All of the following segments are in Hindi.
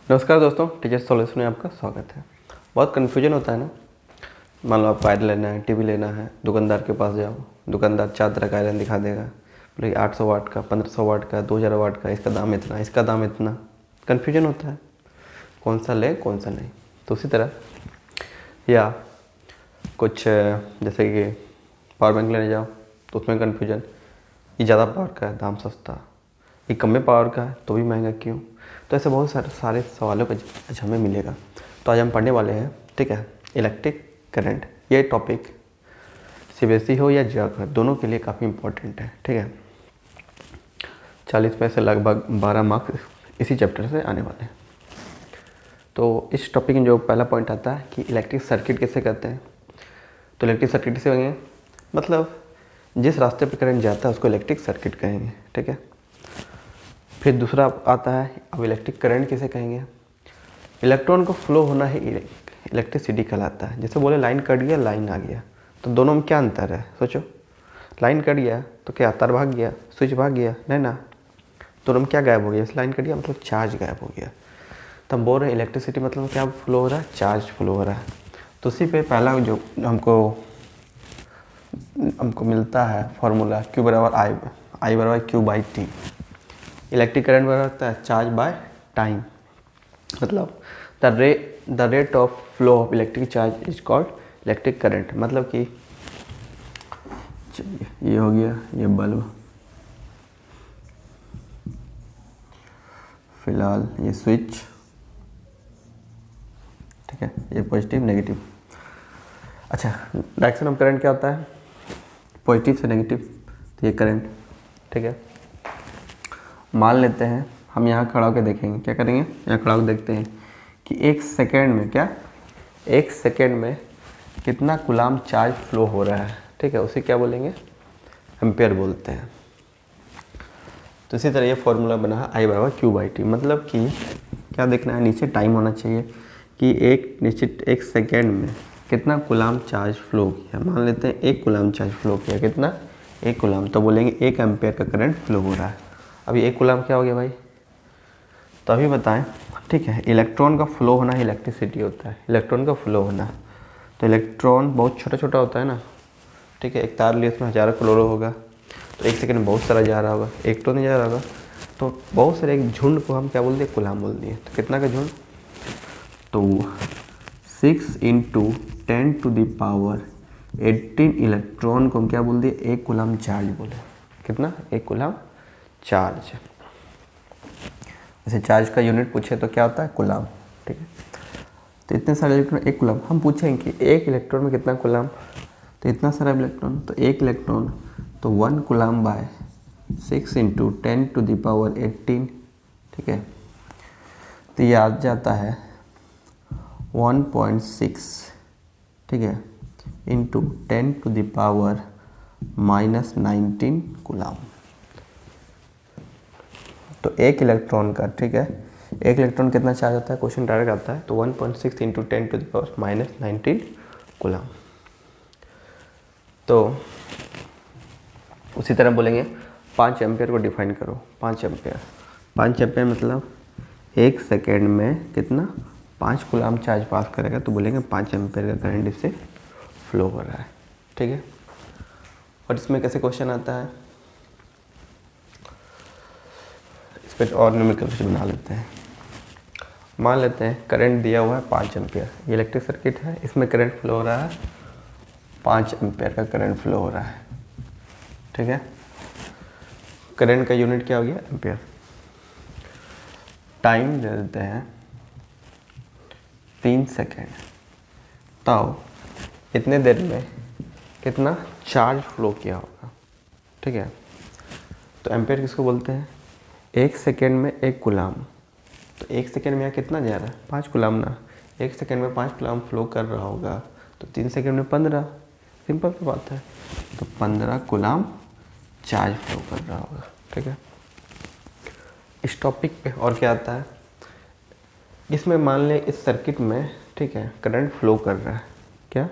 नमस्कार दोस्तों, टीचर सॉल्यूशन में आपका स्वागत है। बहुत कन्फ्यूजन होता है ना। मान लो आपको आयरन लेना है, टीवी लेना है, दुकानदार के पास जाओ, दुकानदार 4 तरह का आयरन दिखा देगा, बोले 800 वाट का, 1500 वाट का, 2000 वाट का, इसका दाम इतना, इसका दाम इतना। कन्फ्यूजन होता है कौन सा लें कौन सा नहीं। तो उसी तरह या कुछ जैसे कि पावर बैंक लेने जाओ तो उसमें कन्फ्यूजन, ये ज़्यादा पावर का है दाम सस्ता, ये कम पावर का है तो भी महंगा क्यों। तो ऐसे बहुत सारे सवालों का आज हमें मिलेगा। तो आज हम पढ़ने वाले हैं, ठीक है, इलेक्ट्रिक करंट। ये टॉपिक सीबीएसई हो या जग हो, दोनों के लिए काफ़ी इंपॉर्टेंट है, ठीक है। 40 में से लगभग 12 मार्क्स इसी चैप्टर से आने वाले हैं। तो इस टॉपिक में जो पहला पॉइंट आता है कि इलेक्ट्रिक सर्किट कैसे करते हैं। तो इलेक्ट्रिक सर्किट कैसे कहेंगे, मतलब जिस रास्ते पर करंट जाता है उसको इलेक्ट्रिक सर्किट कहेंगे, ठीक है। फिर दूसरा आता है, अब इलेक्ट्रिक करंट किसे कहेंगे। इलेक्ट्रॉन को फ्लो होना ही इलेक्ट्रिसिटी कहलाता है। जैसे बोले लाइन कट गया, लाइन आ गया, तो दोनों में क्या अंतर है सोचो। लाइन कट गया तो क्या तार भाग गया, स्विच भाग गया, नहीं ना। दोनों में क्या गायब हो गया, जैसे लाइन कट गया मतलब चार्ज गायब हो गया। तो हम बोल रहे हैं इलेक्ट्रिसिटी मतलब क्या फ्लो हो रहा है, चार्ज फ्लो हो रहा है। तो उसी पे पहला जो हमको मिलता है फॉर्मूला, Q बराबर I बराबर Q by T. Electric current बराबर होता है चार्ज बाय टाइम, मतलब the rate of flow of electric charge is called electric current. मतलब कि ये हो गया, ये बल्ब, फिलहाल ये स्विच, ठीक है, ये पॉजिटिव नेगेटिव। अच्छा, डायरेक्शन ऑफ करंट क्या होता है, पॉजिटिव से नेगेटिव, तो ये करंट, ठीक है। मान लेते हैं हम यहाँ खड़ा होकर देखेंगे, क्या करेंगे, यहाँ खड़ा होकर देखते हैं कि एक सेकेंड में कितना कूलाम चार्ज फ्लो हो रहा है, ठीक है। उसे क्या बोलेंगे, एम्पेयर बोलते हैं। तो इसी तरह ये फॉर्मूला बना है I बराबर Q बाई टी। मतलब कि क्या देखना है, नीचे टाइम होना चाहिए कि एक निश्चित एक सेकेंड में कितना कूलाम चार्ज फ्लो किया। मान लेते हैं 1 कूलाम चार्ज फ्लो किया, कितना, 1 कूलाम, तो बोलेंगे 1 एम्पेयर का करंट फ्लो हो रहा है। अभी 1 कूलाम क्या हो गया भाई, तो अभी बताएं, ठीक है। इलेक्ट्रॉन का फ्लो होना ही इलेक्ट्रिसिटी होता है, इलेक्ट्रॉन का फ्लो होना। तो इलेक्ट्रॉन बहुत छोटा छोटा होता है ना, ठीक है। एक तार लिए उसमें हज़ारों क्लोरो होगा, तो एक सेकंड में बहुत सारा जा रहा होगा, एक तो नहीं जा रहा होगा, तो बहुत सारे एक झुंड को हम क्या बोल दिए, कूलाम बोल दिए। तो कितना का झुंड, तो 6 × 10⁻18 इलेक्ट्रॉन को हम क्या बोल दिए, 1 कूलाम चार्ज बोले। कितना, 1 कूलाम चार्ज। जैसे चार्ज का यूनिट पूछे तो क्या होता है, कूलाम, ठीक है। तो इतने सारे इलेक्ट्रॉन 1 कूलाम, हम पूछेंगे कि 1 इलेक्ट्रॉन में कितना कूलाम, तो इतना सारा इलेक्ट्रॉन, तो 1 इलेक्ट्रॉन तो 1 कूलाम बाय 6 × 10⁻18, ठीक है। तो ये आ जाता है 1.6, ठीक है, इंटू 10⁻−19 कूलाम। तो 1 इलेक्ट्रॉन का, ठीक है, 1 इलेक्ट्रॉन कितना चार्ज होता है, क्वेश्चन डायरेक्ट आता है, तो 1.6 × 10⁻−19 कूलाम। तो उसी तरह बोलेंगे 5 एम्पेयर को डिफाइन करो। 5 एम्पेयर मतलब 1 सेकेंड में कितना, 5 कूलाम चार्ज पास करेगा, तो बोलेंगे 5 एम्पेयर का करंट इससे फ्लो हो रहा है, ठीक है। और इसमें कैसे क्वेश्चन आता है, इस पर और न्यूमेरिकल बना लेते हैं। मान लेते हैं करंट दिया हुआ है 5 एम्पेयर, ये इलेक्ट्रिक सर्किट है, इसमें करंट फ्लो हो रहा है 5 एम्पेयर का करंट फ्लो हो रहा है, ठीक है। करंट का यूनिट क्या हो गया, एम्पेयर। टाइम दे देते हैं 3 सेकेंड, तो इतने देर में कितना चार्ज फ्लो किया होगा, ठीक है। तो एम्पेयर किसको बोलते हैं, 1 सेकेंड में 1 कूलाम, तो 1 सेकेंड में यहाँ कितना जा रहा है, 5 कूलाम ना। 1 सेकेंड में 5 कूलाम फ्लो कर रहा होगा, तो 3 सेकेंड में 15, सिंपल सी बात है। तो 15 कूलाम चार्ज फ्लो कर रहा होगा, ठीक है। इस टॉपिक पे और क्या आता है, इसमें मान लें इस सर्किट में, ठीक है, करंट फ्लो कर रहा है, क्या,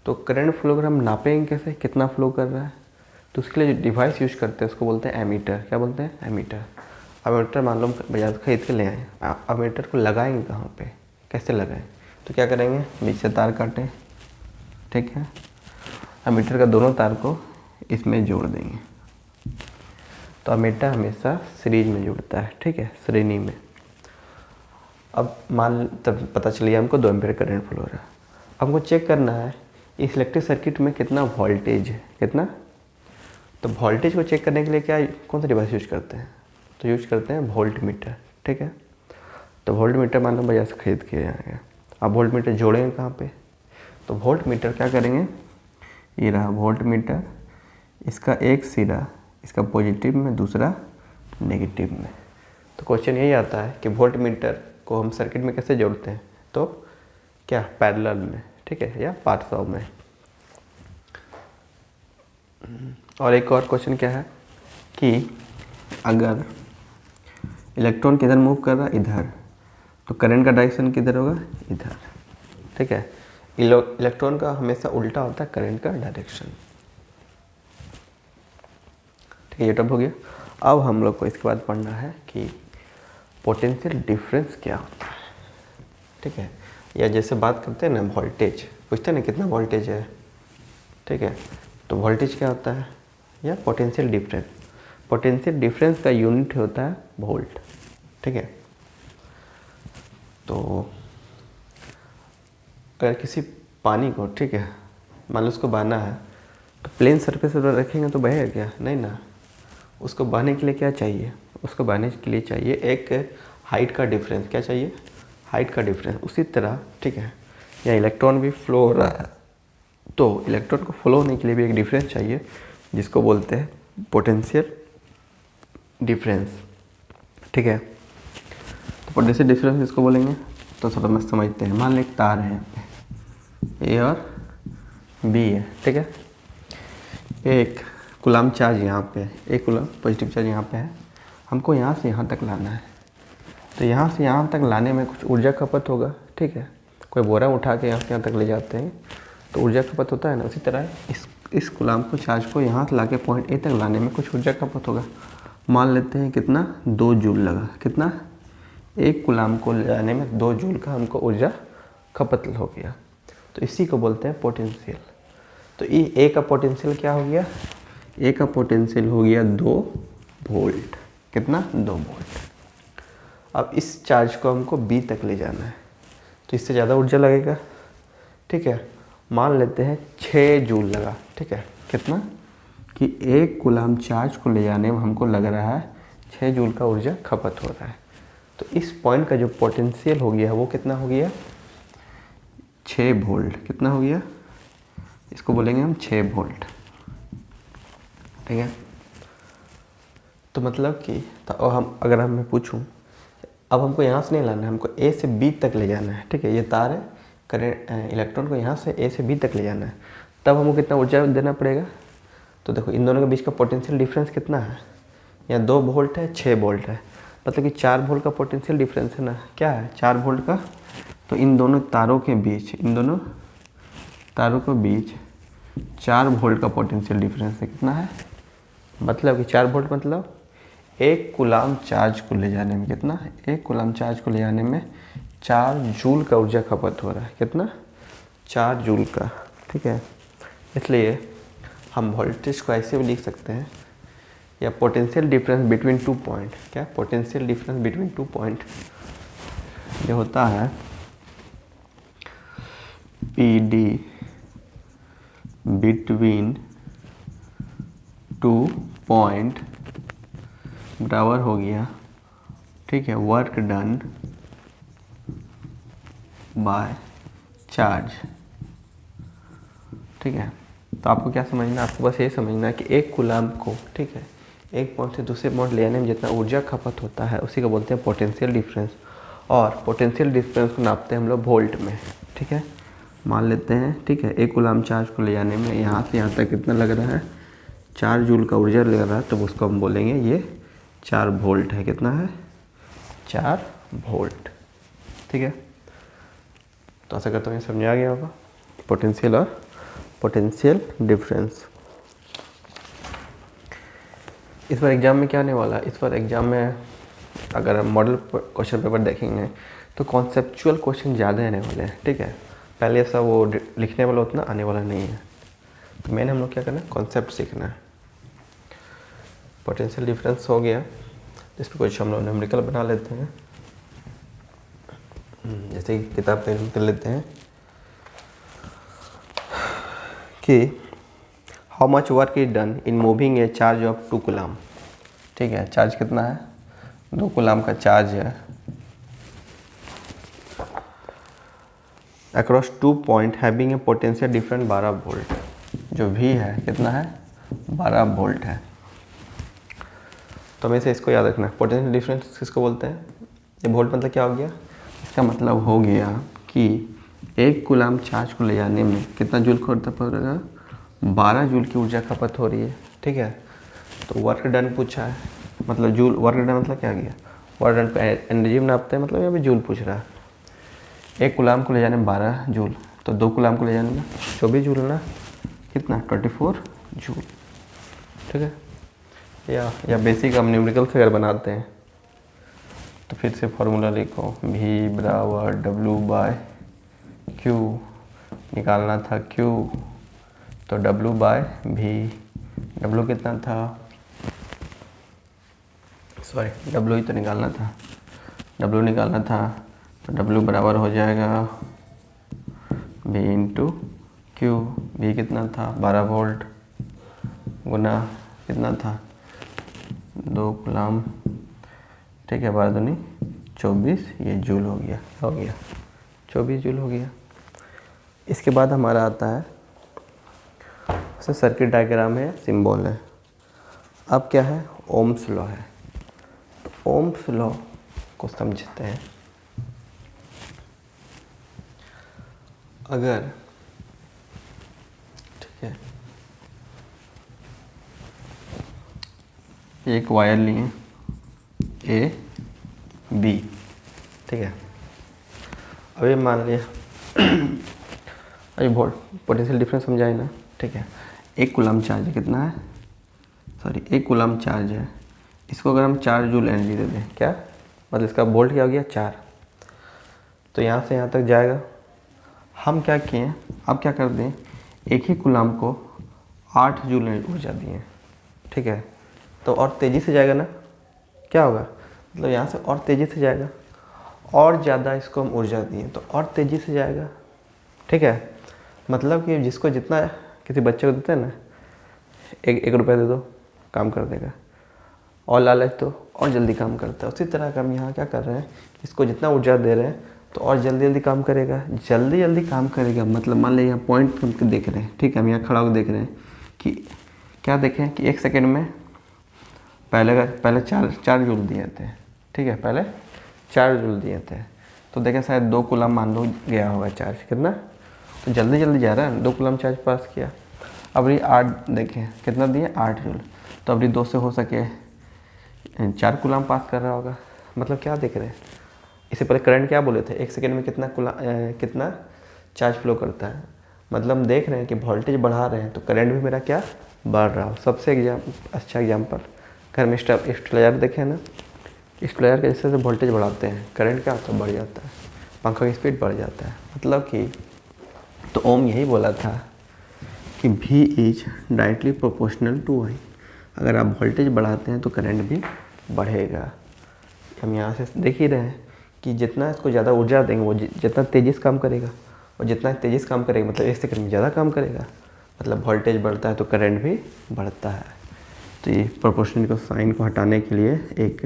तो करंट फ्लो अगर हम नापेंगे कैसे, कितना फ्लो कर रहा है, तो उसके लिए जो डिवाइस यूज करते हैं उसको बोलते हैं एमीटर। क्या बोलते हैं, एमीटर। अमीटर मान लो हम बाजार से खरीद के ले आए, अमीटर को लगाएंगे कहाँ पे, कैसे लगाएं? तो क्या करेंगे, बीच से तार काटें, ठीक है, अमीटर का दोनों तार को इसमें जोड़ देंगे। तो अमीटर हमेशा सीरीज में जुड़ता है, ठीक है, श्रेणी में। अब मान तब पता चलिए हमको 2 एम्पीयर करंट फ्लो हो रहा है। हमको चेक करना है इस इलेक्ट्रिक सर्किट में कितना वोल्टेज है, कितना। तो वोल्टेज को चेक करने के लिए क्या कौन सा डिवाइस यूज करते हैं? तो यूज करते हैं वोल्ट मीटर, ठीक है। तो वोल्ट मीटर मान लो बाजार से खरीद के आएंगे। अब वोल्ट मीटर जोड़ेंगे कहाँ पे? तो वोल्ट मीटर क्या करेंगे, ये रहा वोल्ट मीटर, इसका एक सिरा इसका पॉजिटिव में, दूसरा नेगेटिव में। तो क्वेश्चन यही आता है कि वोल्ट मीटर को हम सर्किट में कैसे जोड़ते हैं? तो क्या पैरेलल में, ठीक है, या पार्ट्स में। और एक और क्वेश्चन क्या है कि अगर इलेक्ट्रॉन किधर मूव कर रहा है, इधर, तो करंट का डायरेक्शन किधर होगा, इधर, ठीक है। इलेक्ट्रॉन का हमेशा उल्टा होता है करंट का डायरेक्शन, ठीक है। ये टॉप हो गया। अब हम लोग को इसके बाद पढ़ना है कि पोटेंशियल डिफरेंस क्या होता है, ठीक है। या जैसे बात करते हैं ना वोल्टेज, पूछते हैं ना कितना वोल्टेज है, ठीक है। तो वोल्टेज क्या होता है, या पोटेंशियल डिफरेंस। पोटेंशियल डिफरेंस का यूनिट होता है वोल्ट, ठीक है। तो अगर किसी पानी को, ठीक है, मान लो उसको बहाना है, तो प्लेन सरफेस पर रखेंगे तो बहेगा क्या? नहीं ना। उसको बहाने के लिए क्या चाहिए? उसको बहाने के लिए चाहिए एक हाइट का डिफरेंस। क्या चाहिए? हाइट का डिफरेंस। उसी तरह, ठीक है, या इलेक्ट्रॉन भी फ्लो हो रहा है, तो इलेक्ट्रॉन को फ्लो होने के लिए भी एक डिफरेंस चाहिए, जिसको बोलते हैं पोटेंशियल डिफरेंस, ठीक है। तो पोटेंशियल डिफरेंस किसको बोलेंगे? तो थोड़ा मस्त समझते हैं। मान लो एक तार है, ए और बी है, ठीक है। एक कूलम चार्ज यहाँ पे है, एक कूलम पॉजिटिव चार्ज यहाँ पे है। हमको यहाँ से यहाँ तक लाना है, तो यहाँ से यहाँ तक लाने में कुछ ऊर्जा खपत होगा, ठीक है। कोई बोरा उठा के यहाँ से यहाँ तक ले जाते हैं तो ऊर्जा खपत होता है ना। उसी तरह इस कूलम को, चार्ज को यहाँ से ला के पॉइंट ए तक लाने में कुछ ऊर्जा खपत होगा। मान लेते हैं कितना, 2 जूल लगा। कितना? एक कूलम को ले जाने में 2 जूल का हमको ऊर्जा खपत हो गया। तो इसी को बोलते हैं पोटेंशियल। तो ए का पोटेंशियल क्या हो गया? ए का पोटेंशियल हो गया 2 वोल्ट। कितना? 2 वोल्ट। अब इस चार्ज को हमको बी तक ले जाना है, तो इससे ज़्यादा ऊर्जा लगेगा, ठीक है। मान लेते हैं 6 जूल लगा, ठीक है। कितना? कि एक कूलम चार्ज को ले जाने में हमको लग रहा है 6 जूल का ऊर्जा खपत हो रहा है। तो इस पॉइंट का जो पोटेंशियल हो गया वो कितना हो गया? 6 वोल्ट। कितना हो गया? इसको बोलेंगे हम 6 वोल्ट, ठीक है। तो मतलब कि तो हम अगर मैं पूछूं, अब हमको यहाँ से नहीं लाना है, हमको ए से बी तक ले जाना है, ठीक है। ये तार है, करंट इलेक्ट्रॉन को यहाँ से ए से बी तक ले जाना है, तब हमको कितना ऊर्जा देना पड़ेगा? तो देखो इन दोनों के बीच का पोटेंशियल डिफरेंस कितना है? यहाँ 2 वोल्ट है, 6 वोल्ट है, मतलब कि 4 वोल्ट का पोटेंशियल डिफरेंस है ना। क्या है? 4 वोल्ट का। तो इन दोनों तारों के बीच, इन दोनों तारों के बीच 4 वोल्ट का पोटेंशियल डिफरेंस है। कितना है? मतलब कि 4 वोल्ट मतलब एक कूलम चार्ज को ले जाने में कितना? एक कूलम चार्ज को ले जाने में 4 जूल का ऊर्जा खपत हो रहा है। कितना? 4 जूल का, ठीक है। इसलिए हम वोल्टेज को ऐसे भी लिख सकते हैं, या पोटेंशियल डिफरेंस बिटवीन 2 पॉइंट। क्या? पोटेंशियल डिफरेंस बिटवीन 2 पॉइंट ये होता है PD बिटवीन 2 पॉइंट बराबर हो गया, ठीक है, वर्क डन बाय चार्ज, ठीक है। तो आपको क्या समझना है? आपको बस ये समझना है कि एक कूलम को, ठीक है, एक पॉइंट से दूसरे पॉइंट ले जाने में जितना ऊर्जा खपत होता है उसी को बोलते हैं पोटेंशियल डिफरेंस। और पोटेंशियल डिफरेंस को नापते हैं हम लोग वोल्ट में, ठीक है। मान लेते हैं, ठीक है, एक कूलम चार्ज को ले जाने में यहाँ से यहाँ तक कितना लग रहा है? 4 जूल का ऊर्जा लग रहा है, तो उसको हम बोलेंगे ये 4 वोल्ट है। कितना है? 4 वोल्ट, ठीक है। तो ऐसा करते हुए समझ आ गया होगा पोटेंशियल और पोटेंशियल डिफरेंस। इस बार एग्जाम में क्या आने वाला है? इस बार एग्जाम में अगर हम मॉडल क्वेश्चन पेपर देखेंगे तो कॉन्सेप्चुअल क्वेश्चन ज़्यादा आने वाले हैं, ठीक है। पहले ऐसा वो लिखने वाला उतना आने वाला नहीं है। तो मैंने हम लोग क्या करना है, कॉन्सेप्ट सीखना है। पोटेंशियल डिफरेंस हो गया, इस पर कुछ हम लोग न्यूमेरिकल बना लेते हैं। जैसे कि किताब पे कर लेते हैं कि how much work is done in moving A charge of 2 coulomb. ठीक है, चार्ज कितना है, 2 कूलम का चार्ज है across 2 point having a potential difference 12 volt. जो V है कितना है, 12 वोल्ट है। तो हमें से इसको याद रखना है। पोटेंशियल डिफरेंस किसको बोलते हैं, ये वोल्ट मतलब क्या हो गया, इसका मतलब हो गया कि 1 कूलम चार्ज को ले जाने में कितना जूल खपत पड़ेगा, 12 जूल की ऊर्जा खपत हो रही है, ठीक है। तो वर्क डन पूछा है, मतलब जूल, वर्क डन मतलब क्या गया, वर्क डन पे एनर्जी में नापते हैं, मतलब यहाँ पे जूल पूछ रहा है। 1 कूलम को ले जाने में 12 जूल, तो 2 कूलम को ले जाने में 24 जूल ना, कितना 24 जूल, ठीक है। या बेसिक हम न्यूमेरिकल से अगर बनाते हैं तो फिर से फार्मूला लिखो, V बराबर W/Q, निकालना था Q, तो W/V, W कितना था, सॉरी W ही तो निकालना था, W निकालना था, तो W बराबर हो जाएगा V इंटू Q। V कितना था 12 वोल्ट, गुना कितना था 2 कूलम, ठीक है, 12 दूनी 24, ये जूल हो गया, 24 जूल हो गया। इसके बाद हमारा आता है उसे सर्किट डायग्राम है, सिंबल है। अब क्या है, ओम्स लॉ है। तो ओम्स लॉ को समझते हैं। अगर ठीक है, एक वायर लिए A B, ठीक है। अभी मान लिया अभी वोल्ट पोटेंशियल डिफरेंस समझाए ना, ठीक है। 1 कूलम चार्ज कितना है, सॉरी 1 कूलम चार्ज है, इसको अगर हम 4 जूल एनर्जी दे दें, क्या मतलब इसका वोल्ट क्या हो गया 4, तो यहाँ से यहाँ तक जाएगा। हम क्या किए, अब क्या कर दें, एक ही कूलम को 8 जूल ऊर्जा दिए, ठीक है। तो और तेज़ी से जाएगा ना, क्या होगा, मतलब यहाँ से और तेज़ी से जाएगा, और ज़्यादा इसको हम ऊर्जा दिए तो और तेज़ी से जाएगा, ठीक है। मतलब कि जिसको जितना किसी बच्चे को देते हैं ना, 1 रुपया दे दो काम कर देगा, और लालच तो और जल्दी काम करता है। उसी तरह का हम यहाँ क्या कर रहे हैं, इसको जितना ऊर्जा दे रहे हैं तो और जल्दी जल्दी काम करेगा, जल्दी जल्दी काम करेगा। मतलब मान लीजिए यहाँ पॉइंट हम देख रहे हैं, ठीक है, हम यहाँ खड़ा होकर देख रहे हैं कि क्या देखें कि 1 सेकेंड में पहले 4 जूल दिए थे, ठीक है, पहले 4 जूल दिए थे, तो देखें शायद 2 कूलम मान लो गया होगा चार्ज, कितना, तो जल्दी जल्दी जा रहा है, 2 कूलम चार्ज पास किया। अब ये 8 देखें कितना दिए 8 जूल, तो अब 2 से हो सके 4 कूलम पास कर रहा होगा। मतलब क्या देख रहे हैं, इससे पहले करंट क्या बोले थे, 1 सेकेंड में कितना चार्ज फ्लो करता है। मतलब हम देख रहे हैं कि वोल्टेज बढ़ा रहे हैं तो करंट भी मेरा क्या बढ़ रहा हो। सबसे अच्छा एग्जाम्पल, घर में स्टेबलाइजर देखे ना, स्टेबलाइजर के जैसे वोल्टेज बढ़ाते हैं, करंट क्या होता है, बढ़ जाता है, पंखा की स्पीड बढ़ जाता है। मतलब कि तो ओम यही बोला था कि V is directly proportional to I। अगर आप वोल्टेज बढ़ाते हैं तो करंट भी बढ़ेगा। हम यहाँ से देख ही रहे हैं कि जितना इसको ज़्यादा ऊर्जा देंगे वो जितना तेज़ी से काम करेगा, और जितना तेज़ी से काम करेगा मतलब 1 सेकंड में ज़्यादा काम करेगा। मतलब वोल्टेज बढ़ता है तो करंट भी बढ़ता है। तो ये प्रोपोर्शनल को साइन को हटाने के लिए एक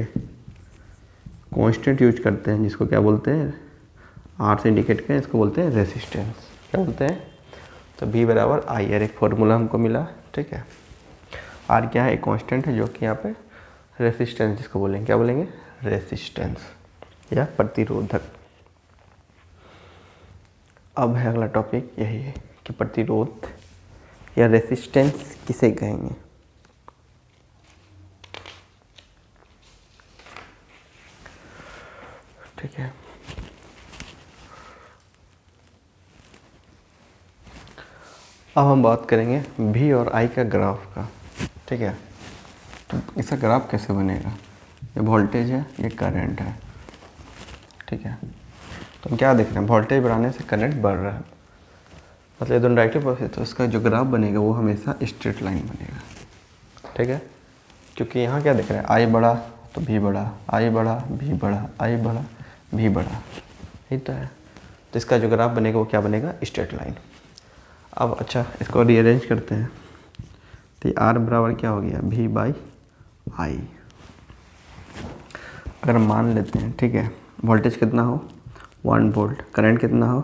कांस्टेंट यूज करते हैं, जिसको क्या बोलते हैं, R से इंडिकेट करें, इसको बोलते हैं रेसिस्टेंस। क्या बोलते हैं, तो V बराबर I R, एक फॉर्मूला हमको मिला, ठीक है। R क्या है, एक कांस्टेंट है, जो कि यहाँ पे रेसिस्टेंस जिसको बोलेंगे, क्या बोलेंगे, रेसिस्टेंस या प्रतिरोधक। अब है अगला टॉपिक यही है कि प्रतिरोध या रेसिस्टेंस किसे कहेंगे। ठीक है, अब हम बात करेंगे V और I का ग्राफ का, ठीक है। तो इसका ग्राफ कैसे बनेगा, ये वोल्टेज है, ये करंट है, ठीक है। तो हम क्या देख रहे हैं, वोल्टेज बढ़ाने से करंट बढ़ रहा है, मतलब ये दोनों डायरेक्टली अपोजिट, तो इसका जो ग्राफ बनेगा वो हमेशा स्ट्रेट लाइन बनेगा, ठीक है। क्योंकि यहाँ क्या देख रहे हैं, आई बढ़ा तो भी बढ़ा, आई बढ़ा भी बढ़ा, आई बढ़ा भी बढ़ा, यही तो है। तो इसका जो ग्राफ बनेगा वो क्या बनेगा, स्ट्रेट लाइन। अब अच्छा इसको रीअरेंज करते हैं, तो आर बराबर क्या हो गया, भी बाई आई। अगर मान लेते हैं, ठीक है, वोल्टेज कितना हो 1 वोल्ट, करंट कितना हो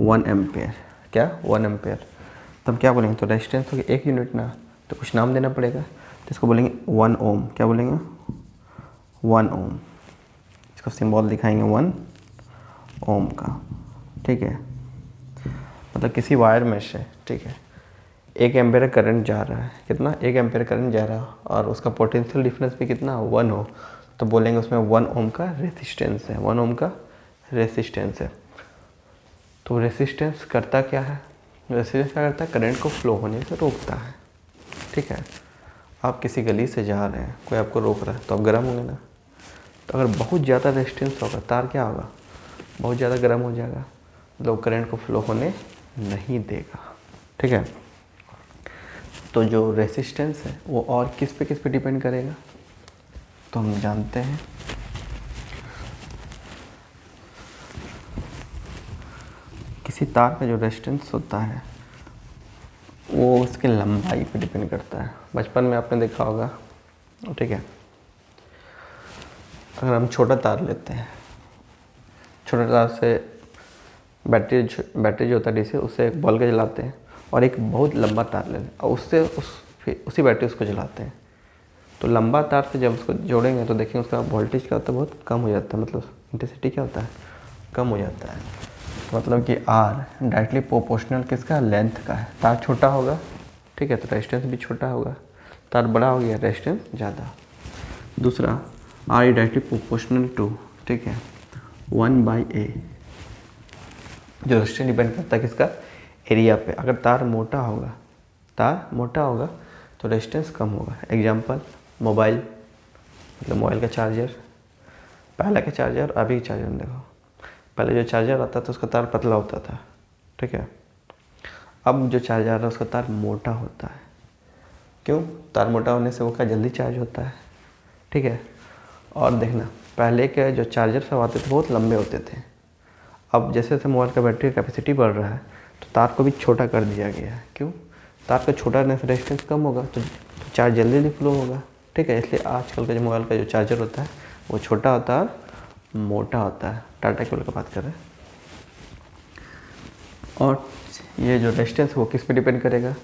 1 एम्पेयर, क्या 1 एम्पेयर, तब क्या बोलेंगे, तो रेजिस्टेंस हो गया 1 यूनिट ना, तो कुछ नाम देना पड़ेगा, तो इसको बोलेंगे 1 ओम, क्या बोलेंगे 1 ओम, इसको सिंबल दिखाएंगे 1 ओम का, ठीक है। मतलब किसी वायर में से, ठीक है, 1 एम्पेयर करंट जा रहा है, कितना 1 एम्पेयर करंट जा रहा है, और उसका पोटेंशियल डिफरेंस भी कितना 1 हो, तो बोलेंगे उसमें 1 ओम का रेसिस्टेंस है, 1 ओम का रेसिस्टेंस है। तो रेसिस्टेंस करता क्या है, रेसिस्टेंस क्या करता है, करंट को फ्लो होने से रोकता है, ठीक है। आप किसी गली से जा रहे हैं, कोई आपको रोक रहा है, तो आप गर्म होंगे ना, तो अगर बहुत ज़्यादा रेजिस्टेंस होगा, तार क्या होगा, बहुत ज़्यादा गर्म हो जाएगा, मतलब करंट को फ्लो होने नहीं देगा, ठीक है। तो जो रेसिस्टेंस है वो और किस पे डिपेंड करेगा, तो हम जानते हैं किसी तार का जो रेजिस्टेंस होता है वो उसकी लंबाई पे डिपेंड करता है। बचपन में आपने देखा होगा, ठीक है, अगर हम छोटा तार लेते हैं, छोटा तार से बैटरी जो होता है डीसी, उससे एक बल्ब जलाते हैं, और एक बहुत लंबा तार लेते हैं और उससे उसी बैटरी उसको जलाते हैं, तो लंबा तार से जब उसको जोड़ेंगे तो देखेंगे उसका वोल्टेज क्या होता है, बहुत कम हो जाता है, मतलब इंटेंसिटी क्या होता है, कम हो जाता है। तो मतलब कि आर डायरेक्टली प्रोपोर्शनल किसका, लेंथ का है। तार छोटा होगा, ठीक है, तो रेजिस्टेंस भी छोटा होगा, तार बड़ा हो गया रेजिस्टेंस ज़्यादा। दूसरा R E directly proportional to, ठीक है, 1/A, जो रेजिस्टेंस डिपेंड करता है किसका, एरिया पे। अगर तार मोटा होगा तो रेजिस्टेंस कम होगा। एग्जांपल मोबाइल, मतलब मोबाइल का चार्जर, पहले का चार्जर अभी का चार्जर देखो, पहले जो चार्जर आता था उसका तार पतला होता था, ठीक है, अब जो चार्जर है उसका तार मोटा होता है। क्यों, तार मोटा होने से वो क्या जल्दी चार्ज होता है, ठीक है। और देखना पहले के जो चार्जर सब आते थे बहुत लंबे होते थे, अब जैसे जैसे मोबाइल का बैटरी कैपेसिटी बढ़ रहा है तो तार को भी छोटा कर दिया गया है। क्यों, तार का छोटा रहने से रेजिस्टेंस कम होगा तो चार्ज जल्दी फ्लो होगा, ठीक है। इसलिए आजकल का जो मोबाइल का जो चार्जर होता है वो छोटा होता है और मोटा होता है। टाटा केबल का बात कर रहे हैं। और ये जो रेजिस्टेंस वो किस पे डिपेंड करेगा,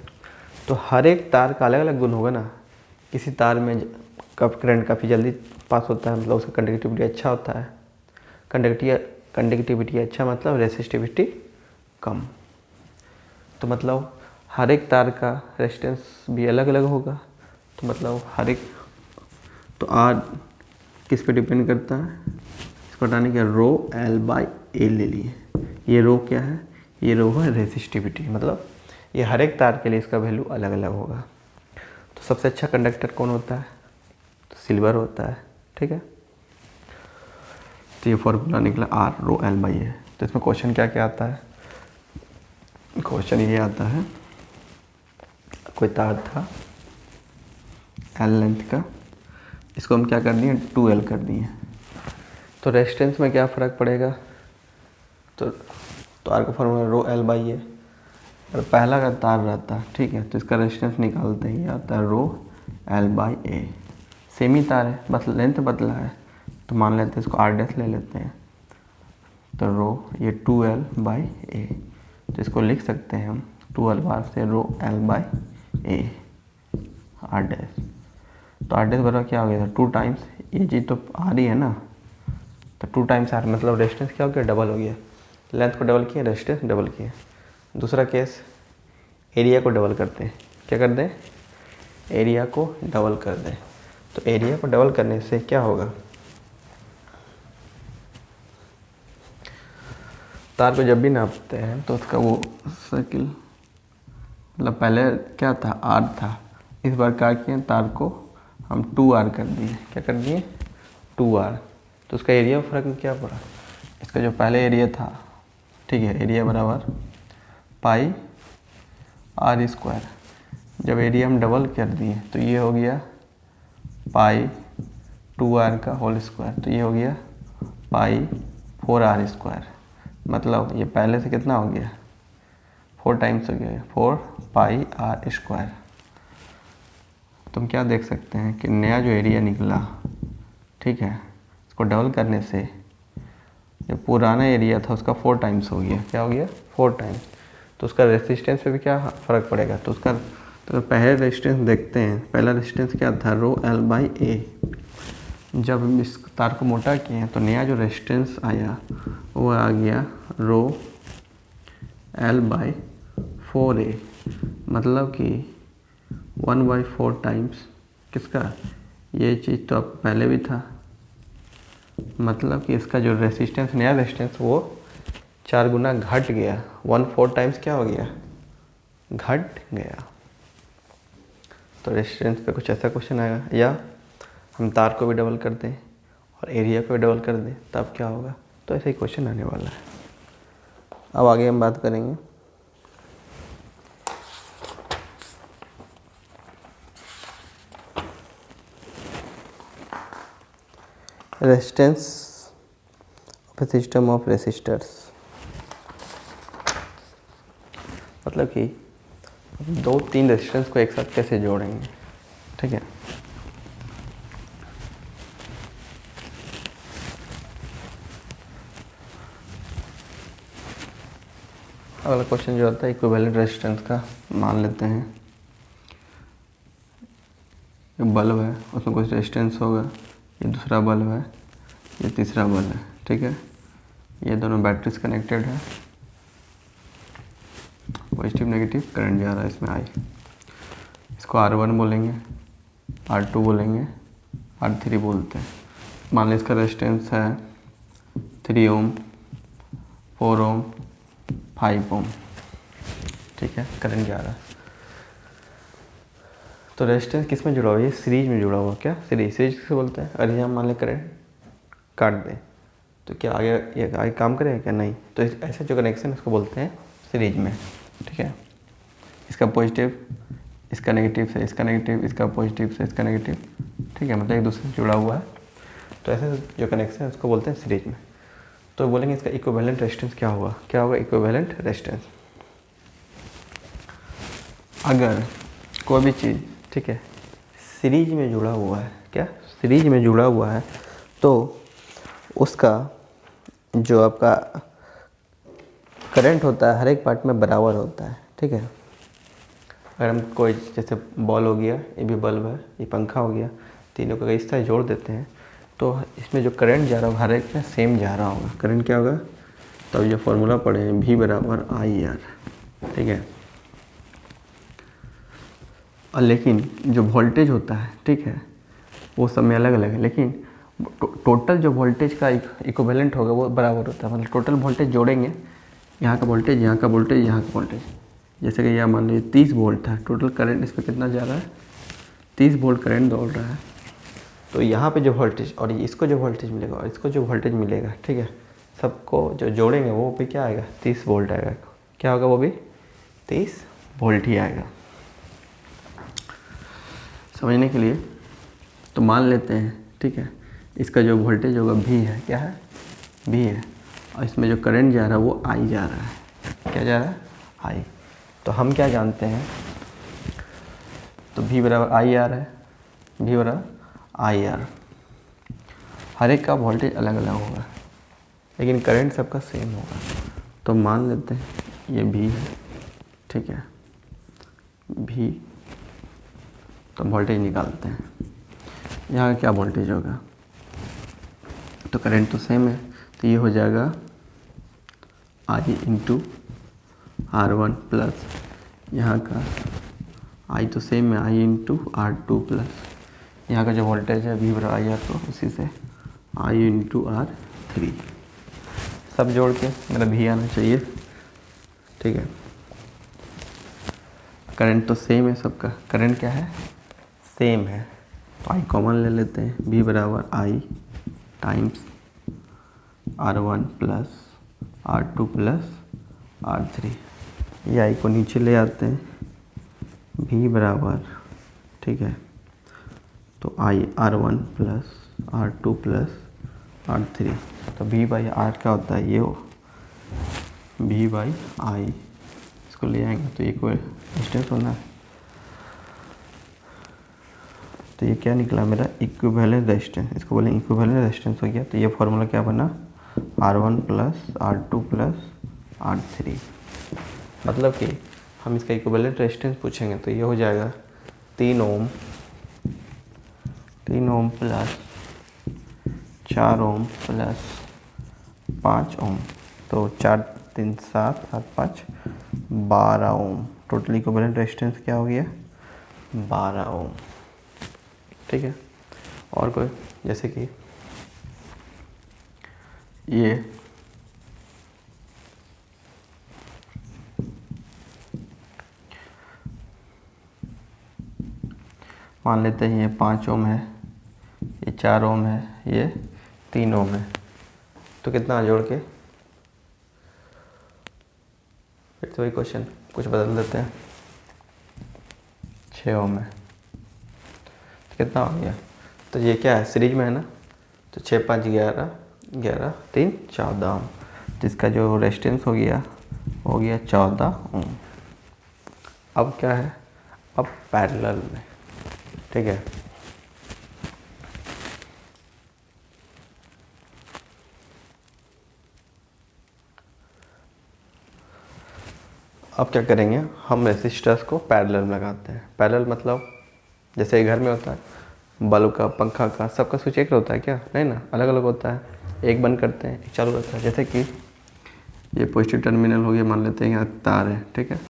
तो हर एक तार का अलग अलग गुण होगा ना। किसी तार में करंट काफ़ी जल्दी पास होता है, मतलब उसका कंडक्टिविटी अच्छा होता है। कंडक्टिविटी अच्छा मतलब रेसिस्टिविटी कम। तो मतलब हर एक तार का रेजिस्टेंस भी अलग अलग होगा। तो मतलब हर एक, तो आर किस पे डिपेंड करता है, इसको हटाने के ρL/A ले लिए। ये रो क्या है, ये रो है रेसिस्टिविटी, मतलब ये हर एक तार के लिए इसका वैल्यू अलग अलग होगा। तो सबसे अच्छा कंडक्टर कौन होता है, तो सिल्वर होता है, ठीक है। तो ये फॉर्मूला निकला R ρL/A। तो इसमें क्वेश्चन क्या क्या आता है, क्वेश्चन ये आता है, कोई तार था L लेंथ का, इसको हम क्या कर दिए 2L कर दिए। तो रेजिस्टेंस में क्या फ़र्क पड़ेगा, तो तार का फॉर्मूला ρL/A। और पहला का तार रहता, ठीक है, तो इसका रेजिस्टेंस निकालते ही आता है ρL/A। सेम ही तार है, बस लेंथ बदला है, तो मान लेते हैं इसको R' ले लेते हैं। तो ये 2L/A, तो इसको लिख सकते हैं हम 2L बार से ρL/A R'। तो R' बराबर क्या हो गया था 2 टाइम्स, ये चीज़ तो आ रही है ना, तो 2 टाइम्स R, मतलब रेजिस्टेंस क्या हो गया, डबल हो गया। लेंथ को डबल किए, रेजिस्टेंस डबल किए। दूसरा केस, एरिया को डबल करते हैं, क्या कर दें, एरिया को डबल कर दें। तो एरिया को डबल करने से क्या होगा, तार को जब भी नापते हैं तो उसका वो सर्किल, मतलब पहले क्या था R था, इस बार क्या किए, तार को हम 2R कर दिए। क्या कर दिए 2r, तो उसका एरिया फ़र्क में क्या पड़ा, इसका जो पहले एरिया था, ठीक है, एरिया बराबर पाई आर स्क्वायर, जब एरिया हम डबल कर दिए तो ये हो गया पाई 2r का होल स्क्वायर, तो ये हो गया पाई 4r स्क्वायर, मतलब ये पहले से कितना हो गया 4 टाइम्स हो गया 4 पाई आर स्क्वायर। तुम क्या देख सकते हैं कि नया जो एरिया निकला, ठीक है, इसको डबल करने से जो पुराना एरिया था उसका 4 टाइम्स हो गया, क्या हो गया 4 टाइम्स, तो उसका रेसिस्टेंस पे भी क्या फ़र्क पड़ेगा, तो उसका तो पहले रेजिस्टेंस देखते हैं, पहला रेजिस्टेंस क्या था रो एल बाई ए, जब हम इस तार को मोटा किए तो नया जो रेजिस्टेंस आया वो आ गया रो एल बाई 4a, मतलब कि 1/4 टाइम्स किसका, ये चीज़ तो अब पहले भी था, मतलब कि इसका जो रेजिस्टेंस नया रेजिस्टेंस वो 4 गुना घट गया, 1/4 टाइम्स क्या हो गया, घट गया। तो रेजिस्टेंस पे कुछ ऐसा क्वेश्चन आएगा, या हम तार को भी डबल कर दें और एरिया को भी डबल कर दें तब क्या होगा, तो ऐसे ही क्वेश्चन आने वाला है। अब आगे हम बात करेंगे resistance of A system of resistors, मतलब कि 2-3 रेजिस्टेंस को एक साथ कैसे जोड़ेंगे, ठीक है। अगला क्वेश्चन जो आता है इक्विवेलेंट रेजिस्टेंस का, मान लेते हैं ये बल्ब है, उसमें कुछ रेजिस्टेंस होगा, ये दूसरा बल्ब है, ये तीसरा बल्ब है, ठीक है, ये दोनों बैटरी से कनेक्टेड है, पॉजिटिव नेगेटिव करंट जा रहा है इसमें आई, इसको R1 बोलेंगे, R2 बोलेंगे, R3 बोलते हैं। मान लो इसका रेजिस्टेंस है 3 ओम, 4 ओम, 5 ओम, ठीक है, करंट जा रहा है। तो रेजिस्टेंस किस में जुड़ा हुआ है, ये सीरीज में जुड़ा हुआ, क्या सीरीज किसे बोलते हैं, अगर हम मान लें करंट काट दें तो क्या आगे ये आगे काम करेगा क्या, नहीं, तो ऐसा जो कनेक्शन इसको बोलते हैं सीरीज में, ठीक है। इसका पॉजिटिव इसका नेगेटिव से इसका नेगेटिव, इसका पॉजिटिव से इसका नेगेटिव, ठीक है, मतलब एक दूसरे से जुड़ा हुआ है, तो ऐसे जो कनेक्शन है उसको बोलते हैं सीरीज में। तो बोलेंगे इसका इक्विवेलेंट रेजिस्टेंस क्या होगा, क्या होगा इक्विवेलेंट रेजिस्टेंस, अगर कोई भी चीज़, ठीक है, सीरीज में जुड़ा हुआ है, क्या सीरीज में जुड़ा हुआ है, तो उसका जो आपका करंट होता है हर एक पार्ट में बराबर होता है, ठीक है। अगर हम कोई जैसे बॉल हो गया, ये भी बल्ब है, ये पंखा हो गया, तीनों को इस तरह जोड़ देते हैं तो इसमें जो करंट जा रहा होगा हर एक में सेम जा रहा होगा, करंट क्या होगा, तब जो फॉर्मूला पढ़े हैं V बराबर IR, ठीक है। और लेकिन जो वोल्टेज होता है, ठीक है, वो सब में अलग अलग है, लेकिन टोटल जो वोल्टेज का इक्विवेलेंट होगा वो बराबर होता है, मतलब टोटल वोल्टेज जोड़ेंगे, यहाँ का वोल्टेज, यहाँ का वोल्टेज, यहाँ का वोल्टेज, जैसे कि यह मान लीजिए 30 वोल्ट है, टोटल करंट इस पर कितना जा रहा है, 30 वोल्ट करंट दौड़ रहा है, तो यहाँ पे जो वोल्टेज और इसको जो वोल्टेज मिलेगा और इसको जो वोल्टेज मिलेगा, ठीक है, सबको जो जोड़ेंगे वो भी क्या आएगा, 30 वोल्ट आएगा, क्या होगा वो भी 30 वोल्ट ही आएगा। समझने के लिए तो मान लेते हैं, ठीक है, इसका जो वोल्टेज होगा V है, क्या है V है, और इसमें जो करंट जा रहा है वो I जा रहा है, क्या जा रहा है I। तो हम क्या जानते हैं, तो V बराबर IR है, V बराबर IR, हर एक का वोल्टेज अलग अलग होगा लेकिन करंट सबका सेम होगा। तो मान लेते हैं ये V है, ठीक है, V, तो वोल्टेज निकालते हैं, यहाँ क्या वोल्टेज होगा, तो करंट तो सेम है, तो ये हो जाएगा I इंटू R1 प्लस यहाँ का I तो सेम है, I इंटू R2 प्लस यहाँ का जो वोल्टेज है V बराबर IR, तो उसी से I इंटू R3, सब जोड़ के मेरा V आना चाहिए, ठीक है। करंट तो सेम है सबका, करंट क्या है सेम है, तो I कॉमन ले लेते हैं, V बराबर I times R1 plus R2 plus R3। ये आई को नीचे ले आते हैं, V बराबर, ठीक है, तो आई R1 plus R2 plus R3। तो V बाई R क्या होता है, ये हो V बाई आई, इसको ले आएंगे तो इक्वल डिस्टेंस होना है। तो ये क्या निकला मेरा, इक्विवेलेंट रेजिस्टेंस, इसको बोलें इक्विवेलेंट रेजिस्टेंस हो गया। तो ये फॉर्मूला क्या बना, R1 plus R2 plus R3। मतलब कि हम इसका इक्विवेलेंट रेजिस्टेंस पूछेंगे तो ये हो जाएगा 3 ओम प्लस 4 ओम प्लस 5 ओम। तो 4 3 7 7 5 12 ओम। टोटल इक्विवेलेंट रेजिस्टेंस क्या हो गया, 12 ओम। ठीक है। और कोई, जैसे कि ये मान लेते हैं ये 5 ओम है, ये 4 ओम है, ये 3 ओम है। तो कितना जोड़ के, फिर से वही क्वेश्चन, कुछ बदल देते हैं, 6 ओम है। तो कितना हो गया, तो ये क्या है, सीरीज में है ना, तो 6 5 11 11 3 14 ओम। जिसका जो रेजिस्टेंस हो गया 14 ओम। अब क्या है, अब पैरेलल में, ठीक है। अब क्या करेंगे, हम रेसिस्टर्स को पैरेलल में लगाते हैं। पैरेलल मतलब जैसे घर में होता है, बल्ब का, पंखा का, सबका स्विच एक होता है क्या, नहीं ना, अलग अलग होता है। एक बंद करते हैं, एक चालू रहता है। जैसे कि ये पॉजिटिव टर्मिनल हो गया, मान लेते हैं यहाँ तार है, ठीक है,